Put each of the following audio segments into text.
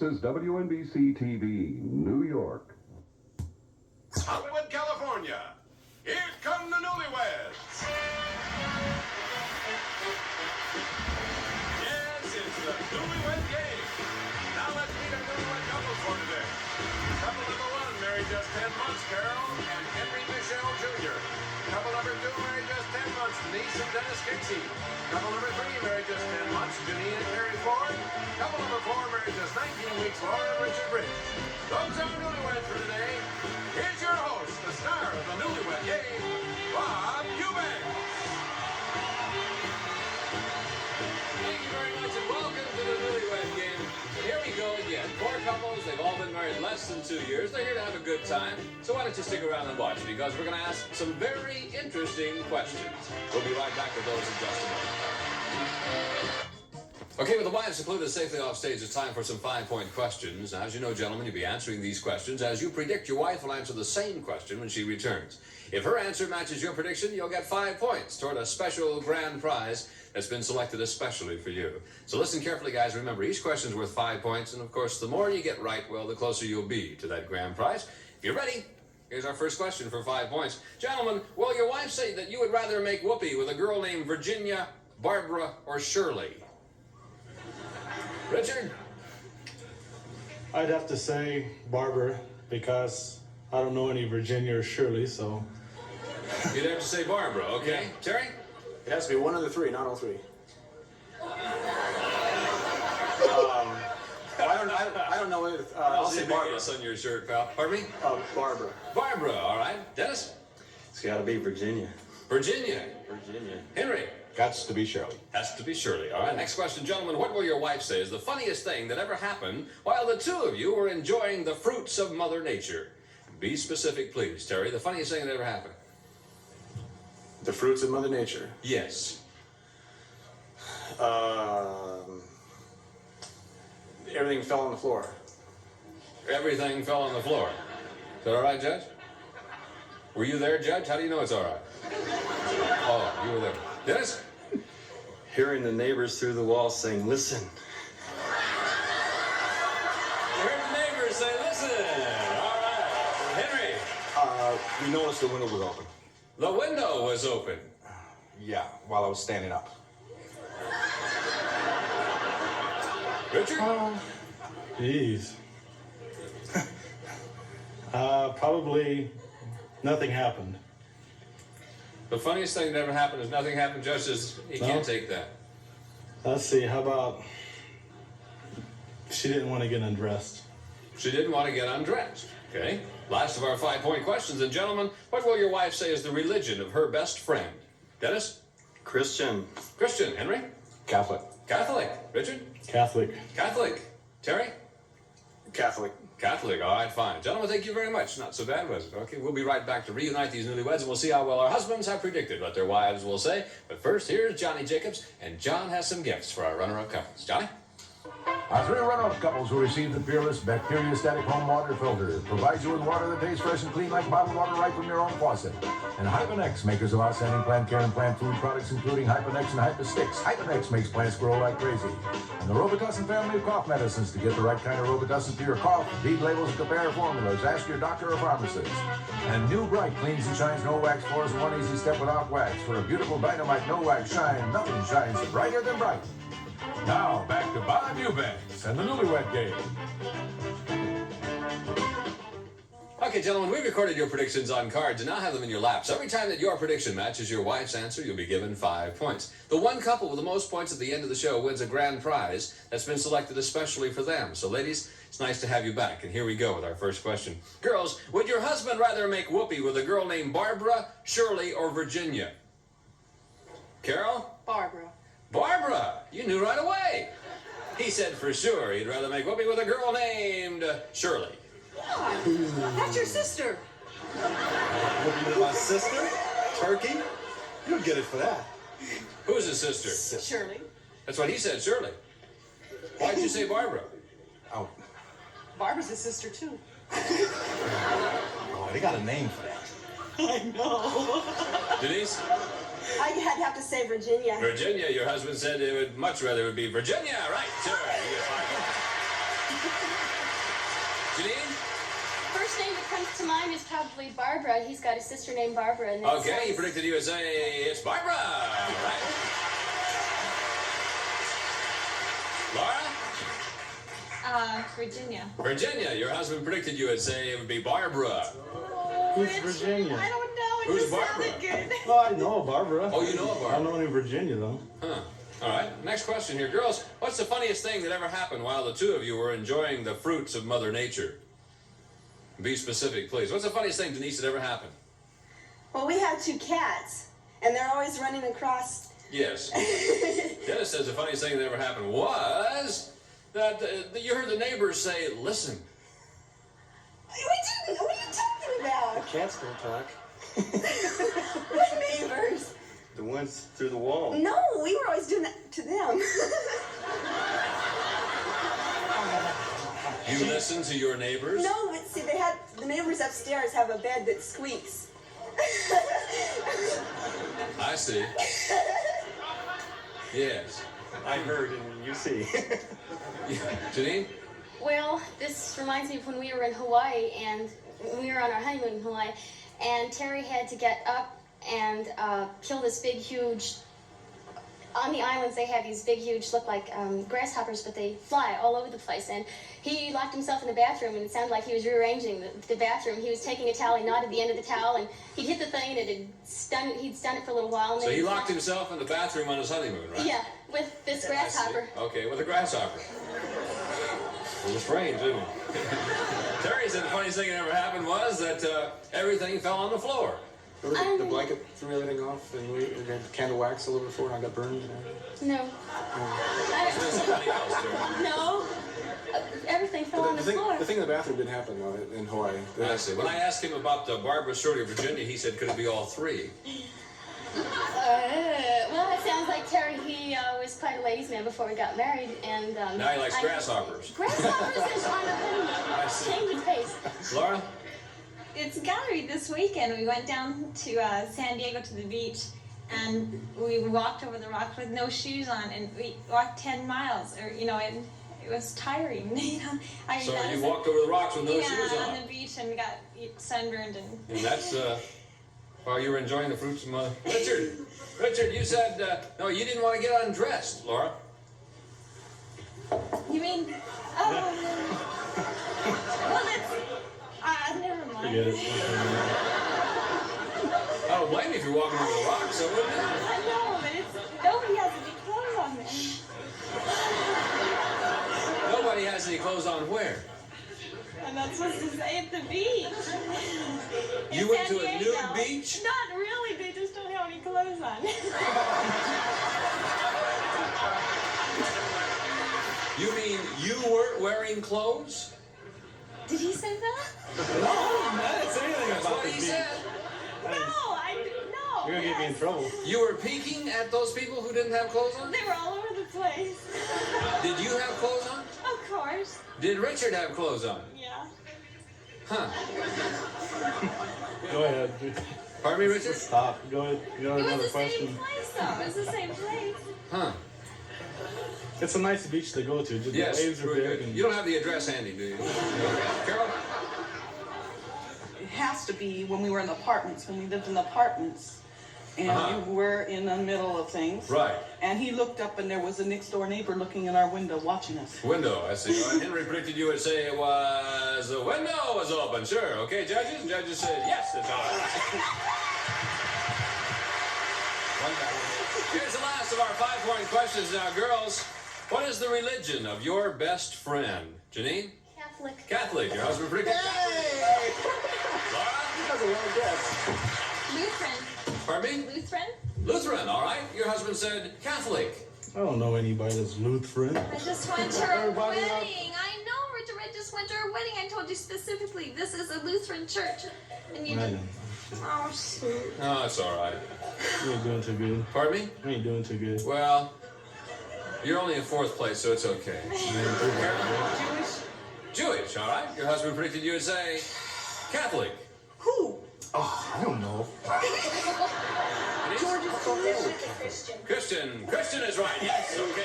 is WNBC-TV, New York. Hollywood, California. Here come the Newlyweds. Yes, it's the Newlywed Game. Now let's meet our newlywed couples for today. Couple number one, married just 10 months, Carol and Henry Michelle Jr. Couple number two, married just 10 months, Denise and Dennis Casey. Couple number three, married just 10 months, Janine and Terry Ford. Couple number four, married just 19 weeks, Laura and Richard Bridge. Those are our newlyweds for today. Here's your host, the star of the Newlywed Game, Bob Eubanks. Thank you very much and welcome to the Newlywed Game. And here we go again. Four couples, they've all been married less than 2 years. They're here to have a good time. So why don't you stick around and watch, because we're going to ask some very interesting questions. We'll be right back with those in just a moment. Okay, with the wives secluded safely off stage, it's time for some 5-point questions. Now, as you know, gentlemen, you'll be answering these questions. As you predict, your wife will answer the same question when she returns. If her answer matches your prediction, you'll get 5 points toward a special grand prize that's been selected especially for you. So listen carefully, guys. Remember, each question's worth 5 points, and of course, the more you get right, well, the closer you'll be to that grand prize. If you're ready, here's our first question for 5 points. Gentlemen, will your wife say that you would rather make whoopee with a girl named Virginia, Barbara, or Shirley? Richard? I'd have to say Barbara, because I don't know any Virginia or Shirley, so... You'd have to say Barbara, okay. Yeah. Terry? It has to be one of the three, not all three. I don't know if I'll say Barbara. Yes on your shirt, pal. Pardon me? Barbara. Barbara, all right. Dennis? It's got to be Virginia. Virginia. Virginia. Henry? Has to be Shirley. Has to be Shirley. All right, next question. Gentlemen, what will your wife say is the funniest thing that ever happened while the two of you were enjoying the fruits of Mother Nature? Be specific, please. Terry, the funniest thing that ever happened. The fruits of Mother Nature. Yes. Everything fell on the floor. Everything fell on the floor. Is that all right, Judge? Were you there, Judge? How do you know it's all right? Oh, you were there. Dennis? Hearing the neighbors through the wall saying, "Listen." You heard the neighbors say, "Listen." All right. Henry? We noticed the window was open. The window was open. Yeah, while I was standing up. Richard? Jeez. Probably nothing happened. The funniest thing that ever happened is nothing happened. Judge says he can't take that. Let's see, how about... She didn't want to get undressed. She didn't want to get undressed. Okay. Last of our 5-point questions. And gentlemen, what will your wife say is the religion of her best friend? Dennis? Christian. Christian. Henry? Catholic. Catholic. Richard? Catholic. Catholic. Terry? Catholic. Catholic. All right, fine. Gentlemen, thank you very much. Not so bad, was it? Okay, we'll be right back to reunite these newlyweds, and we'll see how well our husbands have predicted what their wives will say. But first, here's Johnny Jacobs, and John has some gifts for our runner-up couples. Johnny? Our 3 runner-up couples will receive the Fearless Bacteria-Static Home Water Filter. It provides you with water that tastes fresh and clean like bottled water right from your own faucet. And Hyponex, makers of outstanding plant care and plant food products, including Hyponex and Hypostix. Hyponex makes plants grow like crazy. And the Robitussin family of cough medicines. To get the right kind of Robitussin for your cough, read labels and compare formulas. Ask your doctor or pharmacist. And New Bright cleans and shines no wax floors in one easy step without wax. For a beautiful dynamite no wax shine, nothing shines brighter than bright. Now, back to Bob Eubanks and the Newlywed Game. Okay, gentlemen, we recorded your predictions on cards and now have them in your laps. Every time that your prediction matches your wife's answer, you'll be given 5 points. The one couple with the most points at the end of the show wins a grand prize that's been selected especially for them. So, ladies, it's nice to have you back. And here we go with our first question. Girls, would your husband rather make whoopee with a girl named Barbara, Shirley, or Virginia? Carol? Barbara. Barbara! You knew right away. He said for sure he'd rather make whoopee with a girl named Shirley. That's your sister. Looking at my sister? Turkey? You'll get it for that. Who's his sister? Shirley. That's what he said, Shirley. Why'd you say Barbara? Oh, Barbara's his sister, too. they got a name for that. I know. Denise? I'd have to say Virginia. Virginia, your husband said he would much rather it would be Virginia, right? Sure. Janine? First name that comes to mind is probably Barbara. He's got a sister named Barbara. And that Okay, you predicted USA. It's Barbara. Right? Laura? Virginia. Virginia. Your husband predicted you would say it would be Barbara. Who's Virginia? I don't know. It Who's just Barbara? sounded good. Well, I know Barbara. Oh, you know Barbara. I don't know any Virginia, though. Huh. All right. Next question here. Girls, what's the funniest thing that ever happened while the two of you were enjoying the fruits of Mother Nature? Be specific, please. What's the funniest thing, Denise, that ever happened? Well, we have 2 cats, and they're always running across. Yes. Dennis says the funniest thing that ever happened was that you heard the neighbors say, listen. We didn't. What are you talking about? Cats don't talk. What neighbors? The ones through the wall. No, we were always doing that to them. You listen to your neighbors? No, but see, the neighbors upstairs have a bed that squeaks. I see. Yes. I heard and you see. Janine? Well, this reminds me of when we were in Hawaii, and we were on our honeymoon in Hawaii, and Terry had to get up and kill this big, huge... On the islands, they have these big, huge, look like grasshoppers, but they fly all over the place. And he locked himself in the bathroom, and it sounded like he was rearranging the bathroom. He was taking a towel, he knotted the end of the towel, and he'd hit the thing, and he'd stun it for a little while. And So then he locked himself in the bathroom on his honeymoon, right? Yeah, with this grasshopper. Okay, with a grasshopper. A little strange, isn't it? Terry said the funniest thing that ever happened was that everything fell on the floor. Remember the blanket threw everything off and we had candle wax all over the floor and I got burned? No. Somebody else, Terry. No. Everything fell on the floor. The thing in the bathroom didn't happen though in Hawaii. I see. When I asked him about Barbara, Shirley, Virginia, he said, could it be all 3? Well, it sounds like Terry, he was quite a ladies' man before we got married, and... Now he likes grasshoppers. Grasshoppers is on the I see. honeymoon. Change of pace. Laura? It's gallery this weekend. We went down to San Diego to the beach, and we walked over the rocks with no shoes on, and we walked 10 miles, or it was tiring. So you walked over the rocks with no shoes on? Yeah, on the beach, and we got sunburned. And that's while you were enjoying the fruits of Mother... Richard, you said, no, you didn't want to get undressed, Laura. You mean, well, that's, never mind. Forget it. I don't blame you if you're walking over the rocks, so wouldn't it? I know, but nobody has any clothes on there. Nobody has any clothes on where? I'm not supposed to say at the beach. You In went San to a Diego. nude beach? Not really, they just don't have any clothes on. You mean you weren't wearing clothes? Did he say that? No, I didn't say anything That's about what the he beach. said. No. You're gonna get me in trouble. You were peeking at those people who didn't have clothes on? They were all over the place. Did you have clothes on? Of course. Did Richard have clothes on? Yeah. Huh. Go ahead. Pardon me, Richard? Stop. Go ahead. You got It was another the same question? place, though. It was the same place. Huh. It's a nice beach to go to. Just Yes. the waves are very big. good. And You don't have the address handy, do you? Carol? It has to be when we were in the apartments, when we lived in the apartments. And we were in the middle of things. Right. And he looked up and there was a next door neighbor looking in our window watching us. Window, I see. Henry predicted you would say it was the window was open. Sure. Okay, judges? And judges said, yes, it's all right. Here's the last of our 5-point questions now, girls. What is the religion of your best friend? Janine? Catholic. Catholic. Your husband predicted Catholic. Laura? That's a long guess. Lutheran. Pardon me? Lutheran? Lutheran, all right. Your husband said Catholic. I don't know anybody that's Lutheran. I just went to her Everybody wedding. up. I know, Richard. I just went to her wedding. I told you specifically, this is a Lutheran church. And you I didn't. know. Oh, shoot. Oh, it's all right. You ain't doing too good. Pardon me? You ain't doing too good. Well, you're only in 4th place, so it's okay. Jewish, all right. Your husband predicted you would say Catholic. Who? Oh, I don't know. Christian is right. Yes, okay.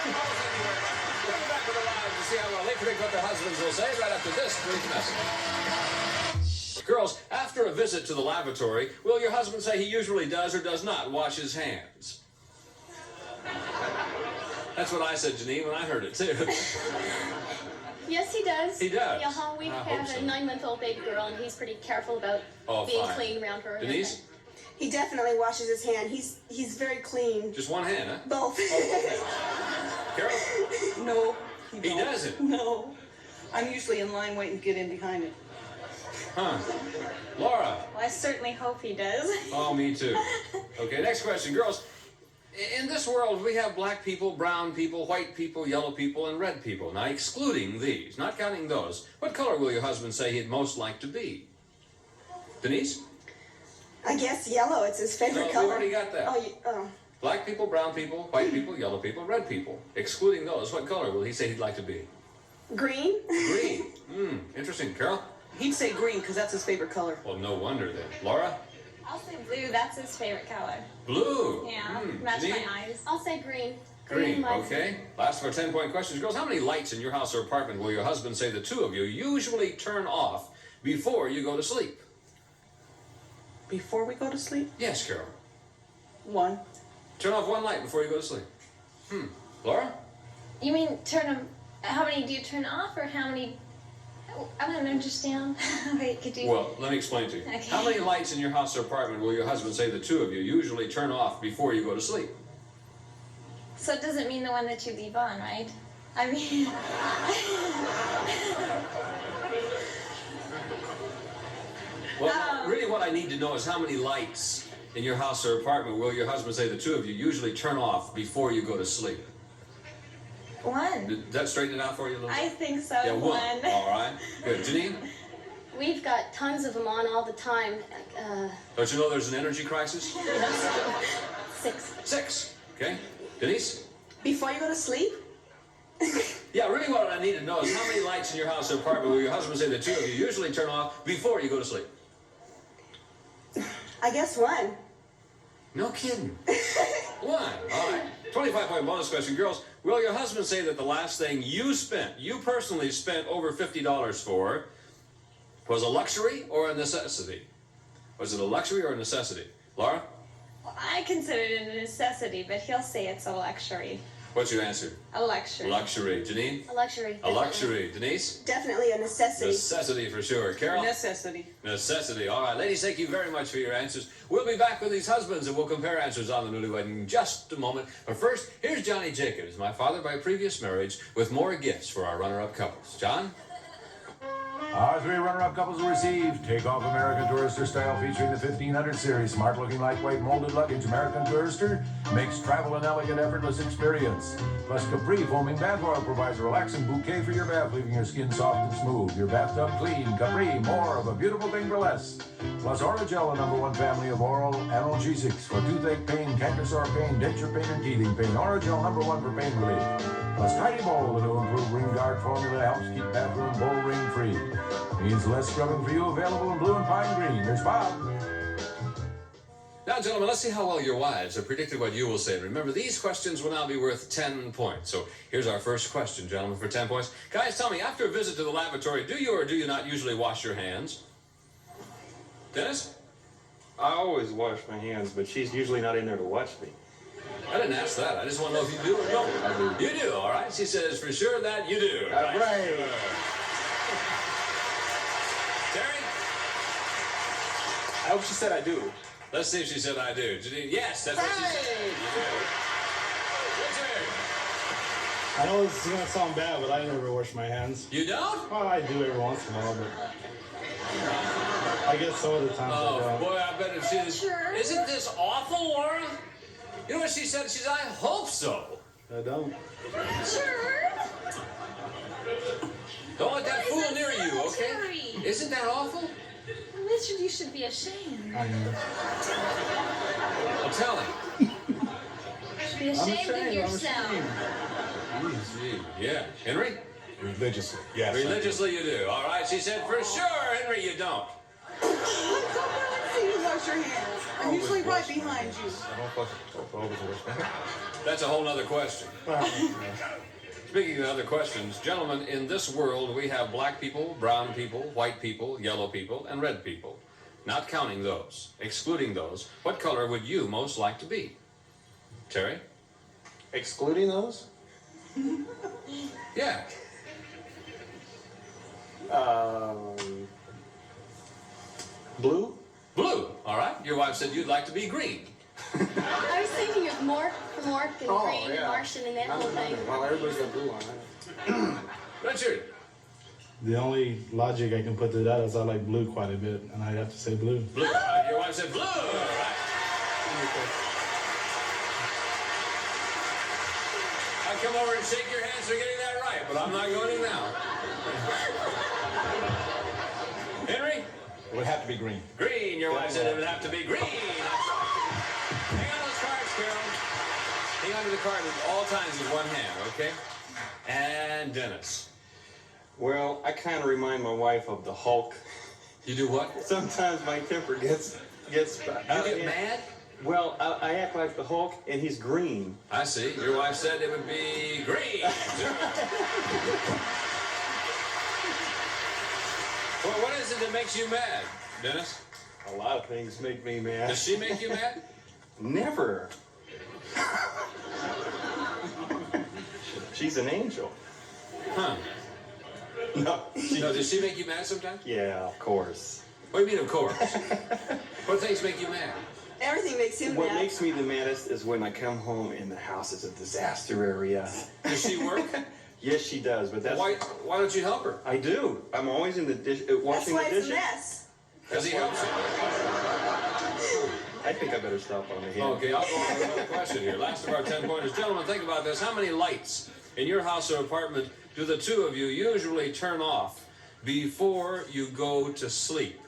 Thank you very much. We'll be back with the lives to see how well they predict what their husbands will say right after this brief message. Girls, after a visit to the lavatory, will your husband say he usually does or does not wash his hands? That's what I said, Janine, when I heard it, too. Yes, he does. He does? Yeah, we have a 9-month-old baby girl, and he's pretty careful about being clean around her. Denise? He definitely washes his hand. He's very clean. Just one hand, huh? Both. Carol? No. He doesn't? No. I'm usually in line waiting to get in behind him. Huh. Laura? Well, I certainly hope he does. Oh, me too. Okay, next question. Girls, in this world, we have black people, brown people, white people, yellow people, and red people. Now, excluding these, not counting those, what color will your husband say he'd most like to be? Denise? I guess yellow. It's his favorite color. We already got that. Oh. Black people, brown people, white people, yellow people, red people. Excluding those, what color will he say he'd like to be? Green. Green. Interesting. Carol? He'd say green because that's his favorite color. Well, no wonder then. Laura? I'll say blue. That's his favorite color. Blue. Yeah, match Janine? my eyes. I'll say green. Green, okay. Last of our 10-point questions. Girls, how many lights in your house or apartment will your husband say the two of you usually turn off before you go to sleep? Before we go to sleep? Yes, Carol. 1. Turn off one light before you go to sleep. Laura? You mean turn them? How many do you turn off, or how many? I don't understand. Wait, could you? Well, let me explain to you. Okay. How many lights in your house or apartment will your husband say the two of you usually turn off before you go to sleep? So it doesn't mean the one that you leave on, right? I mean. Well, really what I need to know is how many lights in your house or apartment will your husband say the two of you usually turn off before you go to sleep? 1. Did that straighten it out for you a little bit? I think so. Yeah, 1. All right. Good. Janine? We've got tons of them on all the time. Don't you know there's an energy crisis? 6. 6. Okay. Denise? Before you go to sleep? Yeah, really what I need to know is how many lights in your house or apartment will your husband say the two of you usually turn off before you go to sleep? I guess 1. No kidding. 1. All right. 25-point bonus question. Girls, will your husband say that the last thing you personally spent over $50 for, was a luxury or a necessity? Was it a luxury or a necessity? Laura? Well, I consider it a necessity, but he'll say it's a luxury. What's your answer? A luxury. Luxury. Janine? A luxury. A Definitely. luxury. Denise? Definitely a necessity. Necessity for sure. Carol? Necessity. Necessity. All right. Ladies, thank you very much for your answers. We'll be back with these husbands and we'll compare answers on the Newlywed in just a moment. But first, here's Johnny Jacobs, my father by previous marriage, with more gifts for our runner-up couples. John? Our 3 runner-up couples will receive Takeoff American Tourister style featuring the 1500 series. Smart-looking, lightweight, molded luggage. American Tourister makes travel an elegant, effortless experience. Plus, Capri Foaming Bath Oil provides a relaxing bouquet for your bath, leaving your skin soft and smooth. Your bathtub clean. Capri, more of a beautiful thing for less. Plus, Oragel, the #1 family of oral analgesics for toothache pain, canker sore pain, denture pain, and teething pain. Oragel, #1 for pain relief. Plus, Tidy Bowl, the new improved ring guard formula helps keep bathroom bowl ring free. Means less scrubbing for you, available in blue and pine green. Here's Bob. Now, gentlemen, let's see how well your wives have predicted what you will say. Remember, these questions will now be worth 10 points. So here's our first question, gentlemen, for 10 points. Guys, tell me, after a visit to the lavatory, do you or do you not usually wash your hands? Dennis? I always wash my hands, but she's usually not in there to watch me. I didn't ask that. I just want to know if you do or don't. I do. You do, all right. She says for sure that you do. All right. Terry? I hope she said I do. Let's see if she said I do. Janine, yes, that's what she said. You do. Richard? I know this is gonna sound bad, but I never wash my hands. You don't? Well, I do every once in a while, but I guess some of the times I Oh, don't. boy, I bet if she is. Sure. Isn't this awful, Laura? You know what she said? She said, I hope so. I don't. Sure. Don't let that fool near you, okay? Terry. Isn't that awful? Richard, you should be ashamed. I know. Well, tell him. You should be ashamed of yourself. Gee, yeah. Henry? Religiously, yes. Religiously you do. All right, she said, for sure, Henry, you don't. Don't see you wash your hands. I'm usually right behind you. I don't always wash my hands. That's a whole nother question. Speaking of other questions, gentlemen, in this world we have black people, brown people, white people, yellow people, and red people. Not counting those, excluding those, what color would you most like to be? Terry? Excluding those? Yeah. Blue? Blue. All right. Your wife said you'd like to be green. I was thinking of Mork from Mork and Green and Martian and that whole thing. Well, everybody's got blue on, right? Richard? The only logic I can put to that is I like blue quite a bit, and I'd have to say blue. Blue. Your wife said blue. All right. I'd come over and shake your hands for getting that right, but I'm not going to now. Henry? It would have to be green. Green. Your wife said it would have to be green. Hang on those cards, Carol. Hang on to the card at all times with one hand, okay? And Dennis. Well, I kind of remind my wife of the Hulk. You do what? Sometimes my temper gets. You get mad? Well, I act like the Hulk, and he's green. I see. Your wife said it would be green. Well, what is it that makes you mad, Dennis? A lot of things make me mad. Does she make you mad? Never. She's an angel. Huh. No. No, does she make you mad sometimes? Yeah, of course. What do you mean, of course? What things make you mad? Everything makes him What mad. makes me the maddest is when I come home and the house is a disaster area. Does she work? Yes, she does, but that's... Why don't you help her? I do. I'm always in the dish, That's washing why the it's dishes. a mess. Because he helps you. I think I better stop on the hand. Okay, I'll go on to another question here. Last of our 10 pointers. Gentlemen, think about this. How many lights in your house or apartment do the two of you usually turn off before you go to sleep?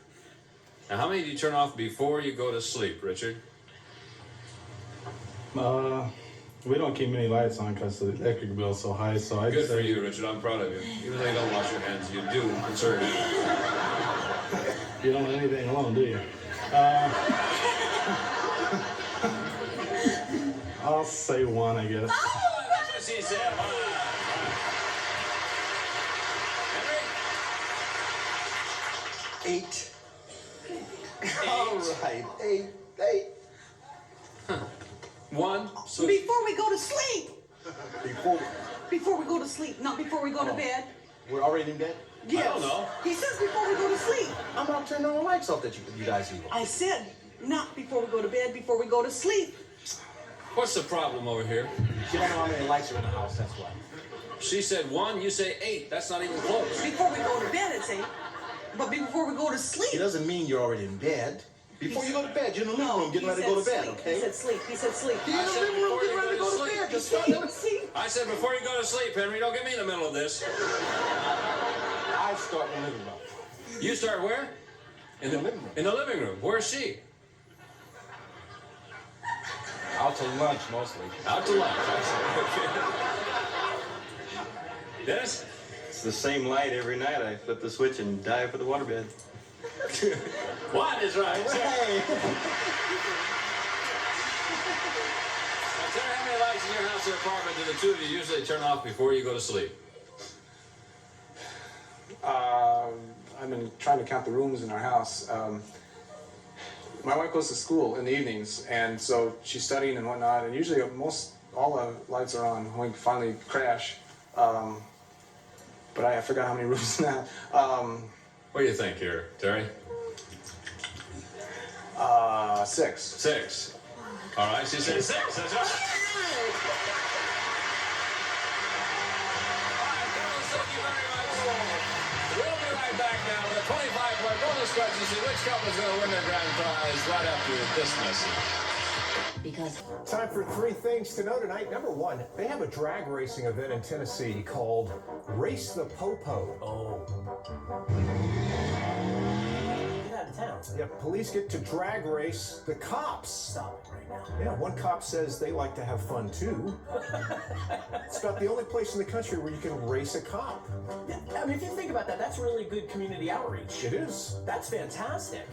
Now, how many do you turn off before you go to sleep, Richard? We don't keep many lights on because the electric bill's so high, so I Good just for say you, Richard. I'm proud of you. Even though you don't wash your hands, you do conserve it. you don't let anything alone, do you? I'll say one, I guess. Oh, that's what she said. Henry? 8. All right, 8. One. So Before we go to sleep. Before Before we go to sleep, not before we go to bed. we're already in bed? Yes. I don't know. He says before we go to sleep. I'm about to turn all the lights off that you guys leave on. I said not before we go to bed, before we go to sleep. what's the problem over here? You don't know how many lights are in the house, that's why. She said 1, you say 8. That's not even close. Before we go to bed, it's 8. But before we go to It sleep. doesn't mean you're already in bed. Before you go to bed, you're in the living room getting ready to go to bed, sleep. okay? He said sleep. He said sleep. You're in the living room getting ready to go to bed. Just start I said before you go to sleep, Henry. Don't get me in the middle of this. I start in the living room. You start where? In the living room. In the living room. Where's she? Out to lunch, mostly. Out to lunch. Dennis? It's the same light every night. I flip the switch and dive for the waterbed. One is right. Hey! Sarah, how many lights in your house or apartment do the two of you usually turn off before you go to sleep? I've been trying to count the rooms in our house. My wife goes to school in the evenings, and so she's studying and whatnot, and usually all the lights are on when we finally crash. But I forgot how many rooms now. What do you think here, Terry? 6. 6. All right, she said 6. That's right. We'll be right back now with a 25-point bonus question. See which couple's going to win their grand prize right after this message. Time for 3 things to know tonight. Number 1, they have a drag racing event in Tennessee called Race the Popo. Get out of town. Yeah, police get to drag race the cops. Stop it right now. Yeah, one cop says they like to have fun too. It's about the only place in the country where you can race a cop. I mean, if you think about that, that's really good community outreach. It is. That's fantastic.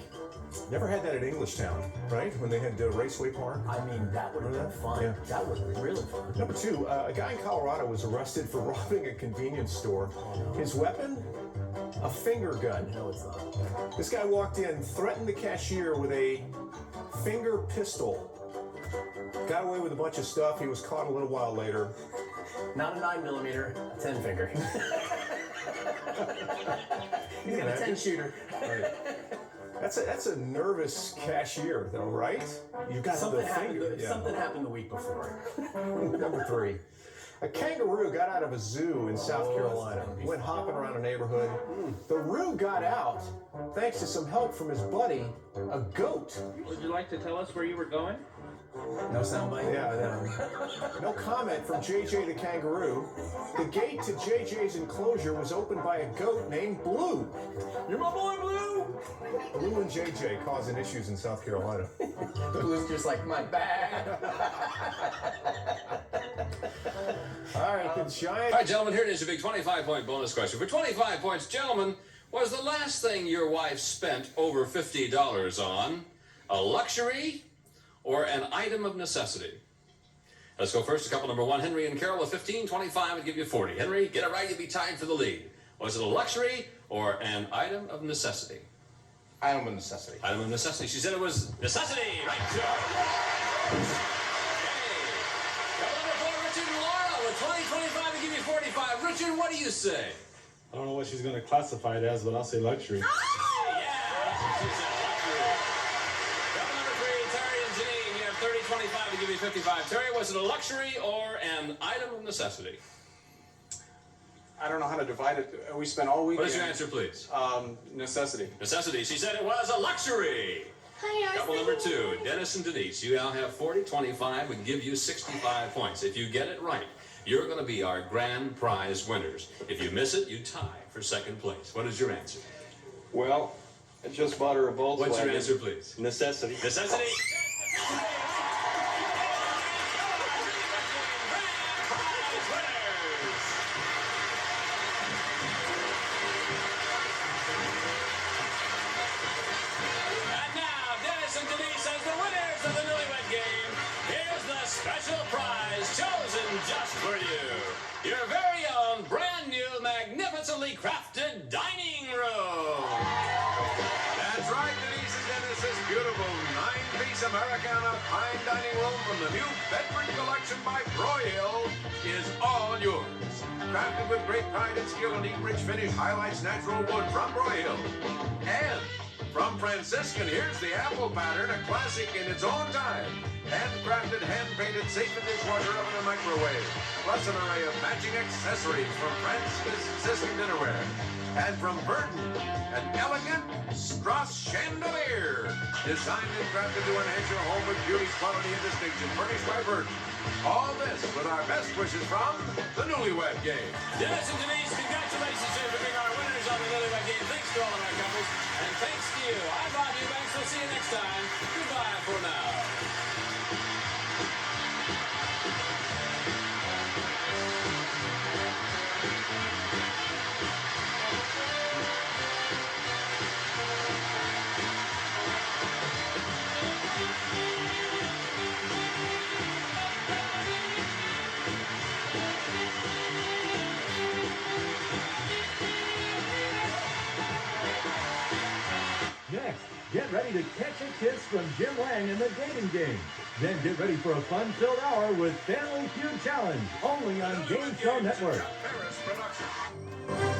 Never had that at Englishtown, right? When they had Raceway Park. I mean, that would have been fun. Yeah. That was really fun. Number 2, a guy in Colorado was arrested for robbing a convenience store. His weapon? A finger gun. No, it's not. This guy walked in, threatened the cashier with a finger pistol. Got away with a bunch of stuff. He was caught a little while later. Not a 9mm, a 10 finger. He's got a 10 shooter. Right. That's a nervous cashier, though, right? You got Something the happened. finger. Yeah. Something happened the week before. Number 3. A kangaroo got out of a zoo in South Carolina. Went hopping around a neighborhood. The roo got out thanks to some help from his buddy, a goat. Would you like to tell us where you were going? No soundbite? Yeah, no comment from JJ the kangaroo. The gate to JJ's enclosure was opened by a goat named Blue. You're my boy, Blue! Blue and JJ causing issues in South Carolina. Blue's just like, my bad. All right, the Giants. All right, gentlemen, here it is, a big 25-point bonus question. For 25 points, gentlemen, was the last thing your wife spent over $50 on a luxury or an item of necessity? Let's go first to couple number 1, Henry and Carol with 15, 25 would give you 40. Henry, get it right, you'll be tied for the lead. Was it a luxury or an item of necessity? Item of necessity. Item of necessity. She said it was necessity. Right, sure. Okay. Couple number 4, Richard and Laura with 20, 25 would give you 45. Richard, what do you say? I don't know what she's going to classify it as, but I'll say luxury. Yeah, she said luxury. Couple number 3, Terry and Janine. You have 30, 25 to give you 55. Terry, was it a luxury or an item of necessity? I don't know how to divide it. We spent all weekend. What is your answer, please? Necessity. Necessity. She said it was a luxury. Hi, Couple number 2, Dennis and Denise. You now have 40, 25 would give you 65 points. If you get it right, you're going to be our grand prize winners. If you miss it, you tie for second place. What is your answer? Well, I just bought her a Volkswagen. What's your answer, please? Necessity. Necessity. Special prize chosen just for you. Your very own brand new, magnificently crafted dining room. That's right, Denise and Dennis's beautiful 9-piece Americana fine dining room from the new Bedford collection by Broyhill is all yours. Crafted with great pride and skill, and rich finish highlights natural wood from Broyhill. And from Franciscan, here's the apple pattern, a classic in its own time. Handcrafted, hand-painted, safe in dishwasher oven and microwave. Plus an array of matching accessories from Franciscan dinnerware. And from Burton, an elegant Strauss chandelier. Designed and crafted to enhance your home with beauty, quality, and distinction. Furnished by Burton. All this with our best wishes from the Newlywed Game. Dennis and Denise, congratulations for being our winners on the Newlywed Game. Thanks to all of our couples. And thanks to you. I'm Bob Eubanks. We'll see you next time. Goodbye for now. Next, get ready to catch a kiss from Jim Lang in the dating game. Then get ready for a fun-filled hour with Family Feud Challenge, only on Game Show Network. Paris production.